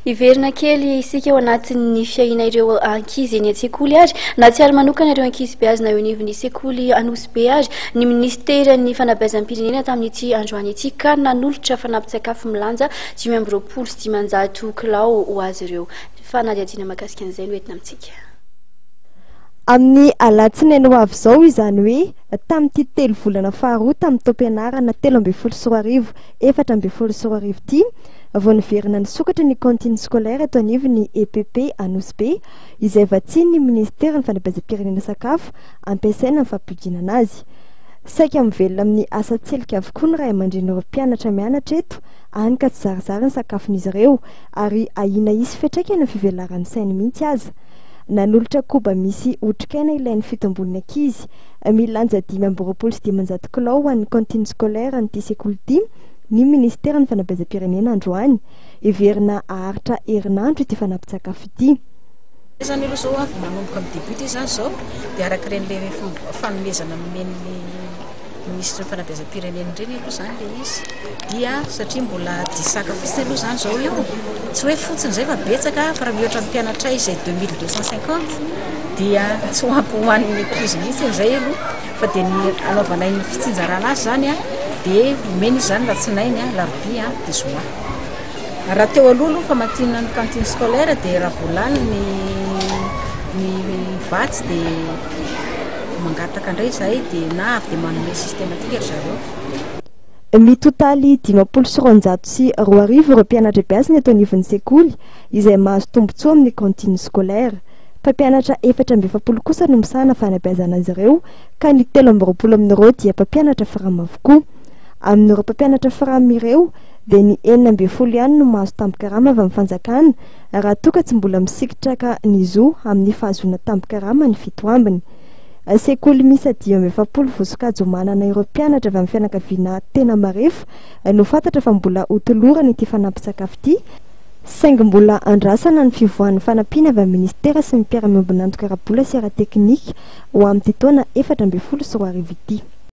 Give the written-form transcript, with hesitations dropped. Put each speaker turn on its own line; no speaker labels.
Iverina kely isika ao anatin'ny fiaina ireo ankizy eny an-tsekoly ary na tsy ary manokana ireo ankizy be azy na eo anivon'ny sekoly Anosy be ary ny ministeran'ny fanabeazam-pirenena tamin'ity androany ity ka nanolotra fanampin-tsakafo milanja 520 kilao ho azy ireo. Fa Nadia Dina mahakasika an'izay no entina amintsika.
Amin'ny alatsinainy ho avy izao izany hoe tamin'ity 3 volana faharoa tamin'ny taom-pianarana 13 4 ity vao niverina nisokatra ny cantine scolaire eto anivon'ny EPP Anosy be izay vatsian'ny ministeran'ny fanabeazam-pirenena sakafo ampiasaina amin'ny fampidinana azy. Saika mivelona amin'ny asa tselika avokoa ny ray aman-dren'ireo mpianatra mianatra eto hany ka tsy zarizary ny sakafon'izy ireo ary ahina isy fiantraikany amin'ny fivelaran'ny sainy mihitsy aza. Nanolotra koba misy otrikaina ilain'ny fitombon'ny ankizy milanja 520 kilao ho an'ny cantine scolaire an'ity sekoly ity ny ministeran'ny fanabeazam-pirenena androany heverina aharitra herinandro ity fanampin-tsakafo ity.
Izany aloha zao avy manomboka amin'ny début izany zao dia araka iren'ilay fanomezana nomen'ny ministre ny fanabeazam-pirenena ireny aloha zany le izy dia satria mbola disaka fotsiny aloha zany zao io tsy hoe fotsiny izay fa betsaka fa raha mihoatra amin'ny mpianatra izay 2250 dia tsy ho ampy ho an'ny ankizy mihitsy izay aloha fa dia ny anaovana ny fitsinjarana azy zany dia omeny izy zany latsinainy larobia dia zoma. Raha teo aloha fa matinina ny cantine scolaire dia raha volany ny vatsy dia mangataka indray izay dia na avy dia manome systématique zareo.
Mitotaly 520 sy 2 ireo mpianatra beazina eto anivon'ny sekoly izay mahazo tombotsoa amin'ny cantine scolaire. Mpampianatra 470 kosa no misahana fanabeazana azy ireo ka ny 13 amin'ireo dia mpampianatra firama avokoa. Amin'ireo mpampianatra firama ireo dia ny 40 ihany no mahazo tampi-karama avy amin'ny fanjakana raha toa ka tsy mbola misikitraka ny zo amin'ny fahazoana tampi-karama ny fito ambiny. Sekoly misy 10 voasokajy manana ireo mpianatra avy amin'ny fianakaviana tena marefo no fantatra fa mbola hotolorana ity fanampin-tsakafo ity saingy mbola andrasana ny fivoahan'ny fanampiana avy amin'ny ministera sy ny mpiara-miombona antoka ara-bola sy ara-teknika ho amin'ity taona 2024 ity.